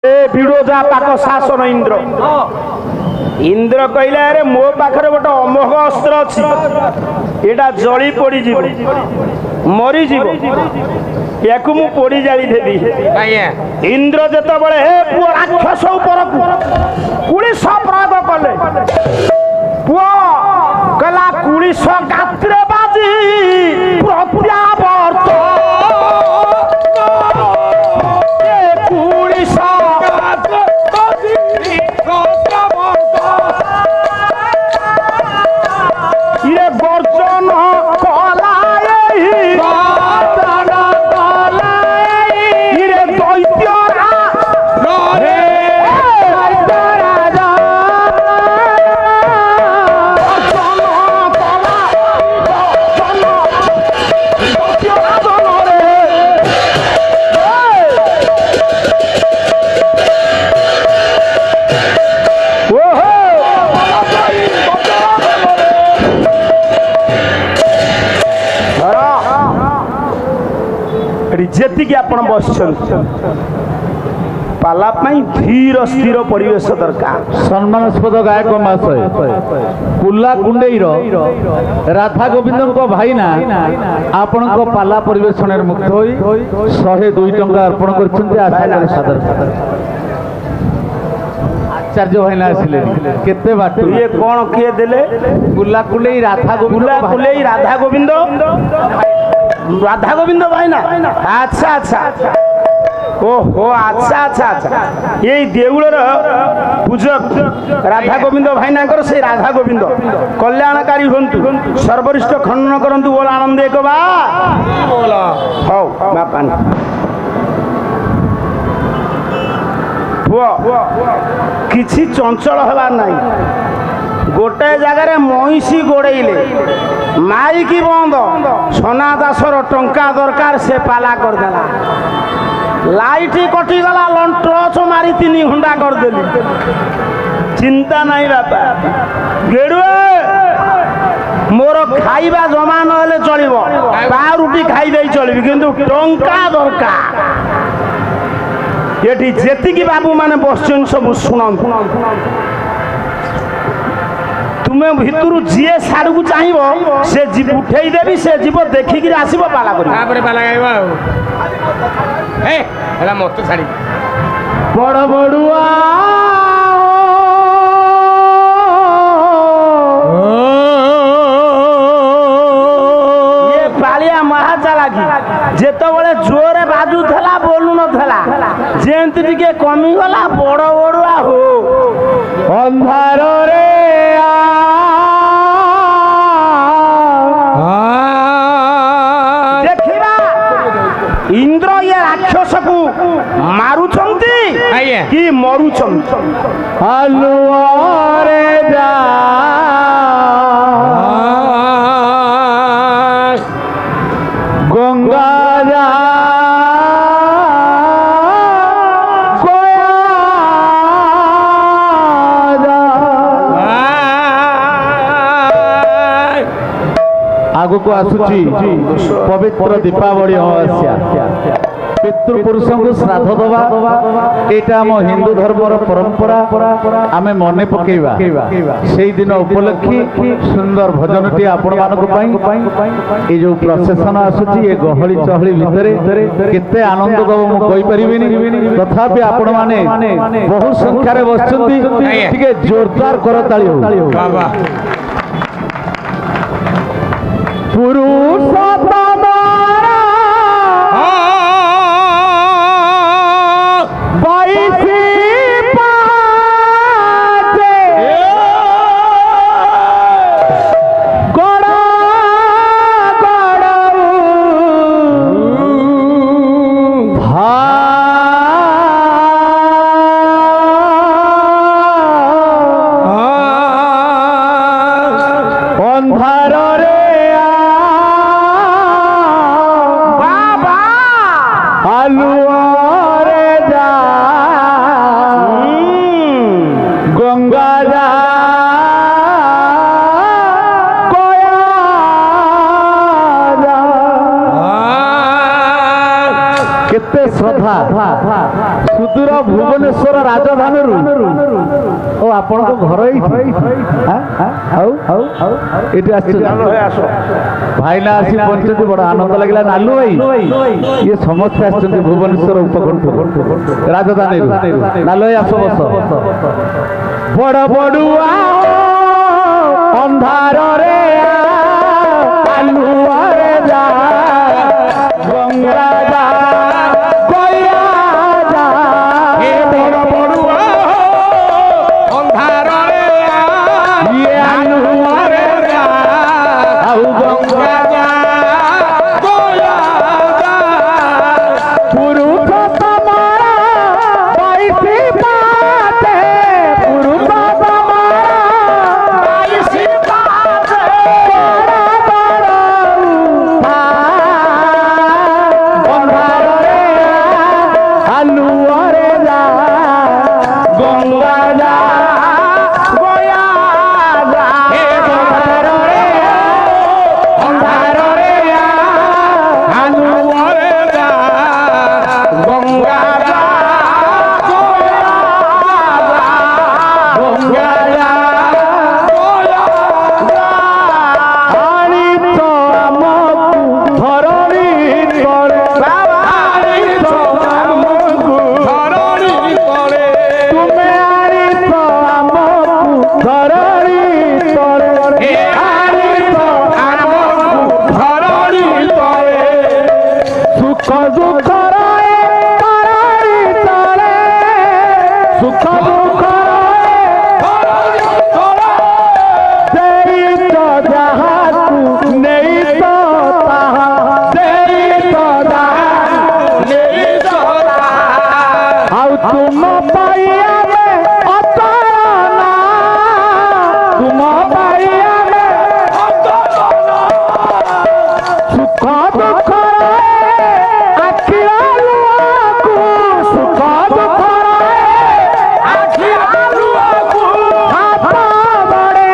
विरोधा पाक शासन इंद्र इंद्र कहला अरे मो पाखरे गोटे अमोघ अस्त्र अच्छी एटा जली पड़ी मरी या मु पोड़ी जाली देवी इंद्र जत बड़े हे पुओ राक्षस ऊपर कुड़ीश प्रयोग कले पुओ कला कुड़ीश गात्रे बाजी प्रत्यावर्त जेतिक आपण बस पाला धीर स्थिर परिवेश दरकार। सम्मानास्पद गायक महाशय कुला कुंडेईर राधा गोविंद भाईना आपण पाला परिवेशन मुक्त होई 102 टंका अर्पण करछन्ते आचार्य सादर आचार्य भाईना आसिले केते बाट ये कोन किए देले कुला कुंडेई राधा गोविंद राधा गोविंद भाई ना अच्छा अच्छा ओहो अच्छा अच्छा अच्छा ये देउलर पूजक राधा गोविंद भाई ना से राधा गोविंद कल्याणकारी हंतु सर्वरिष्ठ खंडन करंतु बोल आनंद एक बा हौ बापा किछि चंचल हवा नहीं गोटे जगार महिषी गोड़े माइकी बंद सोना दासर टंका दरकार से पाला करदेला लाइट कटिगला लन टर्च मारी 3 घंटा करदेली चिंता नहीं बापा गेड़ुए मोर खाइबा जमा नहले चलिबो पारुटी खाई दे चलिबी किंतु टंका दरकार एठी जेतिकी बाबू माने बसचन सब सुनन तुम्हें भितर जी साड़ को चाहिए से जीव उठे देवी से जीव देखिक आसब पाला कर मत छाड़ी बड़ बड़ुआ ये पालिया महा चालाकी जेत बड़े जोरे बाजू थला बोलू नथला जेंति टिके कमी गला बड़ बड़ुआ हो अंधार रे इंद्र ये राक्षस को मारुचंती कि मरुचंती हलुआरे जा गंगा जा आगु को आसुची पवित्र दीपावली अमावस्या पितृपुरुषों को श्राद्ध दबा एटा हम हिंदू धर्मर परंपरा आमे मने पकेबा सेई दिन उपलक्षी सुंदर भजनटी आपण मानक पई ए जो प्रोसेशन आसुची ए गहली चहली भितरे केते आनंद दब मु कहि परिबिनी तथापि आपण माने बहु संख्या रे बसचंती ठीक जोरदार करताली हो बाबा पुरुष ସୁଦୂର ଭୁବନେଶ୍ୱର ରାଜଧାନୀରୁ ଓ ଆପଣଙ୍କ ଘର ଏଇଠି ଆଉ ଏଠି ଆସିଛନ୍ତି ଭାଇନା ଆସି ପହଞ୍ଚିଛନ୍ତି ବଡ ଆନନ୍ଦ ଲାଗିଲା। ନାଲୁ ଭାଇ ଇଏ ସମସ୍ତେ ଆସିଛନ୍ତି ଭୁବନେଶ୍ୱର ଉପକଣ୍ଠ ରାଜଧାନୀରୁ। ନାଲୁ ଭାଇ ଆସ ବସ। ବଡ ବଡୁଆ ଅନ୍ଧାରରେ ଆଲୁଆରେ ଯା ଗଙ୍ଗା ଯା ଗୟା ଯା ଏ ବଡ ବଡୁଆ ଅନ୍ଧାରରେ ଇଏ ଆଲୁଆରେ ଯା ଆଉ ଗଙ୍ଗା ଯା ଗୟା ଯା ପୁରୁଷ ତମରା ବାଇଶି ପାତେ ପୁରୁଷ ତମରା ବାଇଶି ପାତେ আলুয়ারে যা গঙ্গা যা গয়া যা অন্ধারে আলুয়ারে যা গঙ্গা যা গঙ্গা যা আনি তো আমকু ধরণী তলে तुम पाइया में अतरना तुम पाइया में अतरना सुख दुख आखिरालुआकु सुख दुख आखिरालुआकु हाथ बड़े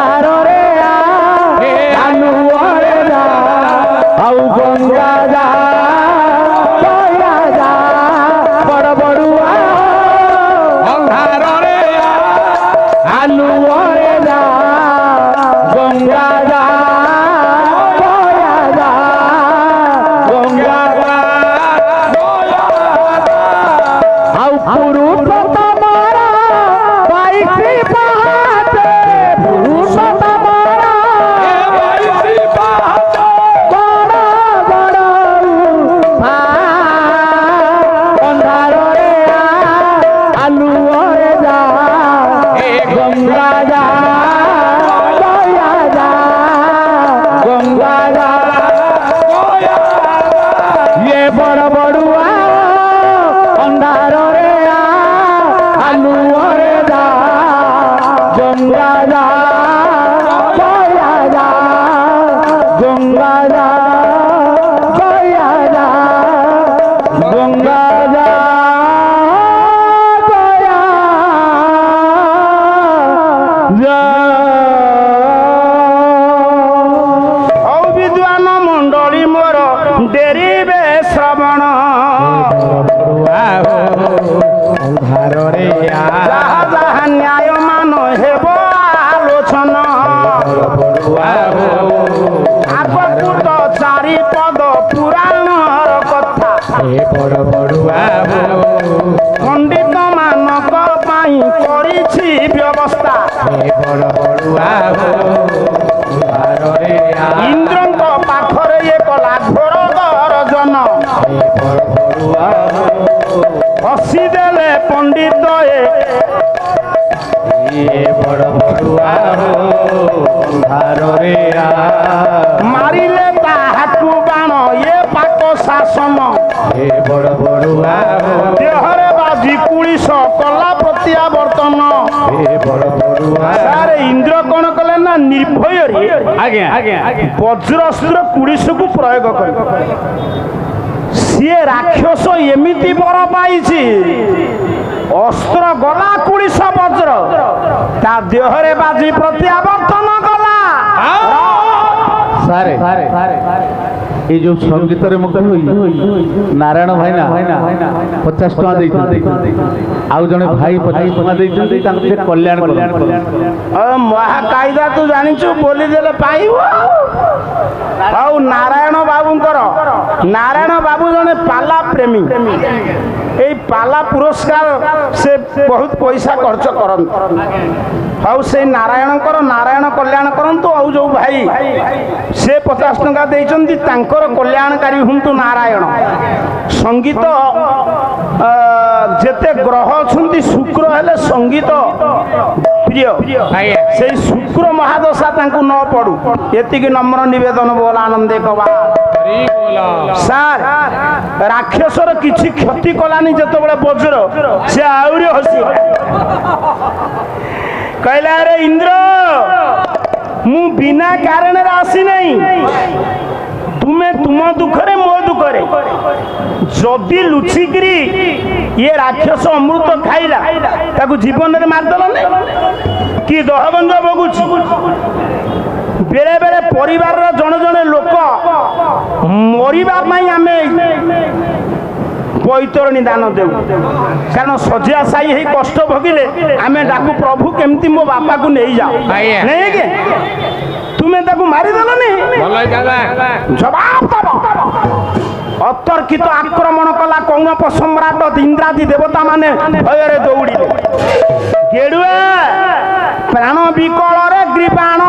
अंधारे आलुआरे जा बड़ बड़ुआ अंधारे ଅନ୍ଧାରରେ ଯାହା ଯାହା ନ୍ୟାୟ ମାନ ହେବ ଆଲୋଚନା ଆଗକୁ ତ ଚାରିପଦ ପୁରାଣର କଥା ପଣ୍ଡିତ ମାନଙ୍କ ପାଇଁ କରିଛି ବ୍ୟବସ୍ଥା ଇନ୍ଦ୍ରଙ୍କ ପାଖରେ ଇଏ କଲା ଘୋର ଗର୍ଜନ ହସିଦେଲେ ପଣ୍ଡିତ ମାରିଲେ ତାହାକୁ ବାଣ ଏ ପାକ ଶାସନ ଦେହରେ ବାଜି କୁଳିଶ କଲା ପ୍ରତ୍ୟାବର୍ତ୍ତନ ସାର୍ ଇନ୍ଦ୍ର କଣ କଲେ ନା ନିର୍ଭୟରେ ବଜ୍ରଅସ୍ତ୍ର କୁଳିଶକୁ ପ୍ରୟୋଗ କଲେ ସିଏ ରାକ୍ଷସ ଏମିତି ବର ପାଇଛି ଅସ୍ତ୍ର ଗଲା କୁଳିଶ ବଜ୍ର ତା ଦେହରେ ବାଜି ପ୍ରତ୍ୟାବର୍ତ୍ତନ କଲା ସାରେ এই যে সঙ্গীতরে মুগ্ধ হই নারায়ণ ভাইনা 50 টাকা ଦେଇଛନ୍ତି ଆଉ ଜଣେ ଭାଇ 50 ଟଙ୍କା ଦେଇଛନ୍ତି ତାଙ୍କୁ ସେ କଲ୍ୟାଣ ମହାକାଇଦା ତୁ ଜାଣିଛୁ ବୋଲି ଦେଲେ ପାଇବ ଆଉ ନାରାୟଣ ବାବୁଙ୍କର ନାରାୟଣ ବାବୁ ଜଣେ ପାଲା ପ୍ରେମୀ এই পালা পুরস্কার সে বহুত পয়সা খরচ করন্ত ଆଉ সেই ନାରାୟଣଙ୍କର ନାରାୟଣ କଲ୍ୟାଣ କରନ୍ତୁ ଆଉ ଯୋଉ ଭାଇ ସେ 50 ଟଙ୍କା ଦେଇଛନ୍ତି ତାଙ୍କର କଲ୍ୟାଣକାରୀ ହୁଅନ୍ତୁ ନାରାୟଣ ସଙ୍ଗୀତ ଯେତେ ଗ୍ରହ ଅଛନ୍ତି ଶୁକ୍ର ହେଲେ ସଙ୍ଗୀତ ପ୍ରିୟ ସେଇ ଶୁକ୍ର ମହାଦଶା ତାଙ୍କୁ ନ ପଡୁ ଏତିକି ନମ୍ର ନିବେଦନ ବୋଲ ଆନନ୍ଦେ କବା ସାର୍ ରାକ୍ଷସର କିଛି କ୍ଷତି କଲାନି ଯେତେବେଳେ ବଜ୍ର ସେ ଆହୁରି ହସି କହିଲା ରେ ଇନ୍ଦ୍ର ମୁଁ ବିନା କାରଣରେ ଆସି ନାହିଁ ତୁମେ ତୁମ ଦୁଃଖରେ ମୋ ଦୁଃଖରେ ଯଦି ଲୁଚିକିରି ଇଏ ରାକ୍ଷସ ଅମୃତ ଖାଇଲା ତାକୁ ଜୀବନରେ ମାରିଦେଲ କି ଦହଗଞ୍ଜ ଭୋଗୁଛି ବେଳେ ବେଳେ ପରିବାରର ଜଣେ ଜଣେ ଲୋକ ମରିବା ପାଇଁ ଆମେ ବୈତରଣୀ ଦାନ ଦେଉ କାରଣ ଶଯ୍ୟା ସାଇ ହେଇ କଷ୍ଟ ଭୋଗିଲେ ଆମେ ଡାକୁ ପ୍ରଭୁ କେମିତି ମୋ ବାପାକୁ ନେଇଯାଅ ନାଇଁ କି ତୁମେ ତାକୁ ମାରିଦେଲନି ଜବାବ ଦବ ଅତର୍କିତ ଆକ୍ରମଣ କଲା କୌଣପ ସମ୍ରାଟ ଇନ୍ଦ୍ରାଦି ଦେବତା ମାନେ ଭୟରେ ଦୌଡ଼ିଲେ ଗେଡୁଆ ପ୍ରାଣ ବିକଳରେ ଗ୍ରୀବାଣ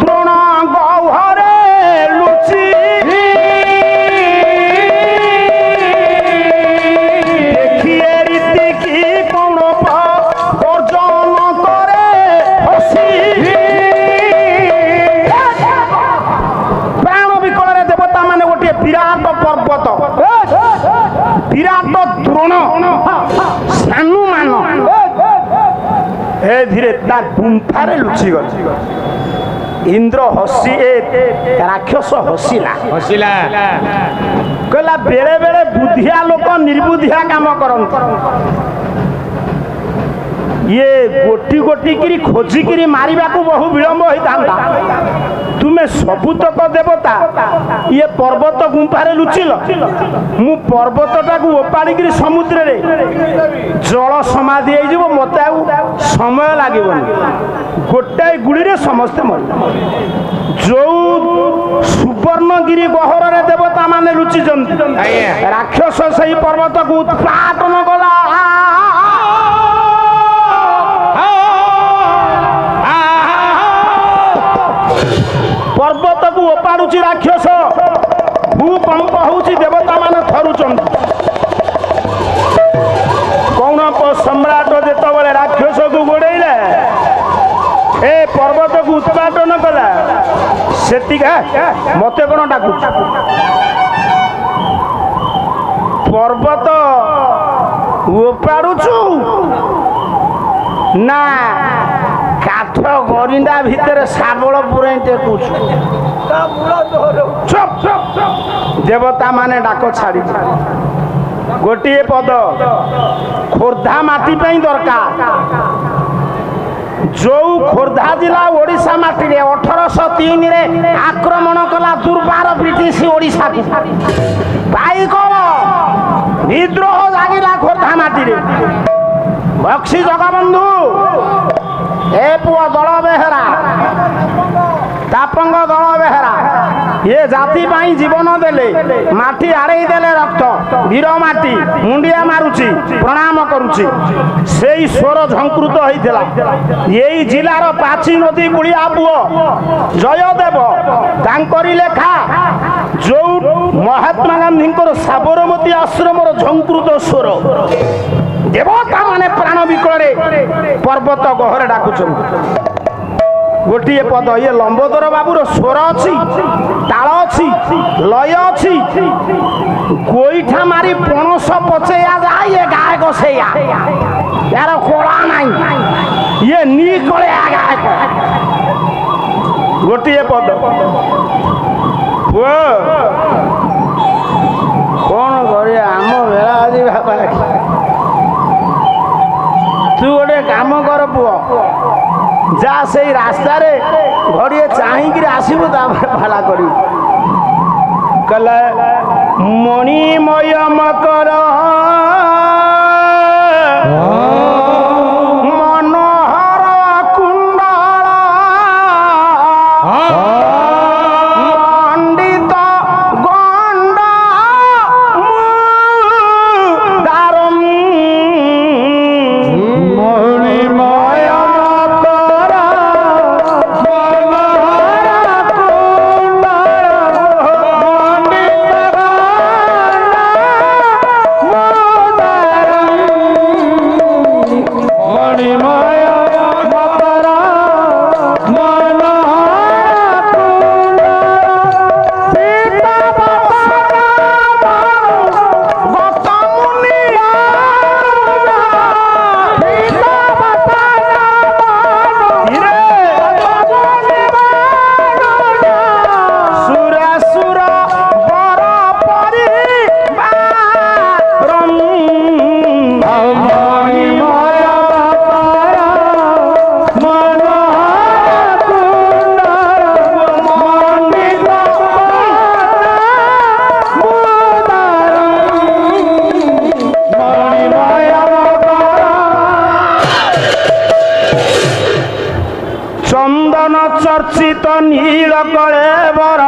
ଦ୍ରୋଣ ଗହ୍ୱରେ ଲୁଚି ଦେଖିଏ ରୀତିକି କୌଣପ ଗର୍ଜନ করে ହସି ପ୍ରାଣ ବିକଳରେ ଦେବତା ମାନେ ଗୋଟିଏ ବିରାଟ ପର୍ବତ ବିରାଟ ଦ୍ରୋଣ ସାନୁମାନ ଏ ଧୀରେ ତା ଗୁମ୍ଫାରେ ଲୁଚିଗଲେ ଇନ୍ଦ୍ର ହସି ରାକ୍ଷସ ହସିଲା କହିଲା ବେଳେ ବେଳେ ବୁଦ୍ଧିଆ ଲୋକ ନିର୍ବୁଦ୍ଧିଆ କାମ କରନ୍ତି ଇଏ ଗୋଟି ଗୋଟି କିରି ଖୋଜିକିରି ମାରିବାକୁ ବହୁ ବିଳମ୍ବ ହୋଇଥାନ୍ତା ତୁମେ ସବୁତକ ଦେବତା ଇଏ ପର୍ବତ ଗୁମ୍ଫାରେ ଲୁଚିଲ ମୁଁ ପର୍ବତଟାକୁ ଓପାଡ଼ିକିରି ସମୁଦ୍ରରେ ଜଳ ସମାଧି ହେଇଯିବ ମତେ ଆଉ ସମୟ ଲାଗିବନି ଗୋଟାଏ ଗୁଳିରେ ସମସ୍ତେ ମରିବେ ଯୋଉ ସୁବର୍ଣ୍ଣଗିରି ଗହ୍ୱରରେ ଦେବତା ମାନେ ଲୁଚିଛନ୍ତି ରାକ୍ଷସ ସେଇ ପର୍ବତକୁ ଉତ୍ପାଟନ କଲା ପର୍ବତକୁ ଓପାଡୁଛି ରାକ୍ଷସ ଭୂକମ୍ପ ହଉଛି ଦେବତା ମାନେ ଥରୁଛନ୍ତି କୌଣପ ସମ୍ରାଟ ଯେତେବେଳେ ରାକ୍ଷସକୁ ଗୋଡେଇଲା ଏ ପର୍ବତକୁ ଉତ୍ପାଟନ କଲା ସେତିକା ମତେ କଣ ଡାକୁଛି ପର୍ବତ ଓପାଡୁଛୁ ନା କାଠ ଗରିଣ୍ଡା ଭିତରେ ଶାବଳ ପୁରେଇ ଟେକୁଛୁ ଦେବତା ମାନେ ଡାକ ଛାଡ଼ି ଗୋଟିଏ ପଦ ଖୋର୍ଦ୍ଧା ମାଟି ପାଇଁ ଦରକାର ଯୋଉ ଖୋର୍ଦ୍ଧା ଜିଲ୍ଲା ଓଡ଼ିଶା ମାଟିରେ 1803ରେ ଆକ୍ରମଣ କଲା ଦୁର୍ବାର ବ୍ରିଟିଶ ଓଡ଼ିଶାକୁ ପାଇକ বিদ্রোহ জাগিলা খোর্ধা মাটিরে বক্সি জগবন্ধু এ পুଅ দଳ ବେହେରା ତାପଙ୍ଗ ଦଳ ବେହେରା ଇଏ ଜାତି ପାଇଁ ଜୀବନ ଦେଲେ ମାଟି ଆଡ଼େଇ ଦେଲେ ରକ୍ତ ବୀର ମାଟି ମୁଣ୍ଡିଆ ମାରୁଛି ପ୍ରଣାମ କରୁଛି ସେଇ ସ୍ୱର ଝଙ୍କୃତ ହେଇଥିଲା ଏଇ ଜିଲ୍ଲାର ପାଚି ନଦୀ କୁଳିଆ ପୁଅ ଜୟଦେବ ତାଙ୍କରି ଲେଖା ଯୋଉ ମହାତ୍ମା ଗାନ୍ଧୀଙ୍କର ସାବରମତୀ ଆଶ୍ରମର ଝଙ୍କୃତ ସ୍ୱର ଦେବତା ମାନେ ପ୍ରାଣ ବିକଳରେ ପର୍ବତ ଗହରେ ଡାକୁଛନ୍ତି ଗୋଟିଏ ପଦ ଇଏ ଲମ୍ବୋଦର ବାବୁର ସ୍ୱର ଅଛି ତାଳ ଅଛି ଲୟ ଅଛି ଗୋଇଠା ମାରି ପଣସ ପଚେୟା ଯାଏ ଇଏ ଗାୟକ ସେଇଆ यार कोड़ा नहीं ये नी कोले आगा गोटिए पद पुओ कौन करे आम बेला आज बाबा तू गोटे काम कर पुओ जा से रास्ता रे घड़िए चाहिए आसबू भाला करी कले मणिमय मकर मनोहर कुंडल मंडित गंड दारम मणिमय मकर मनोहर चंदन चर्चित नील कलेवर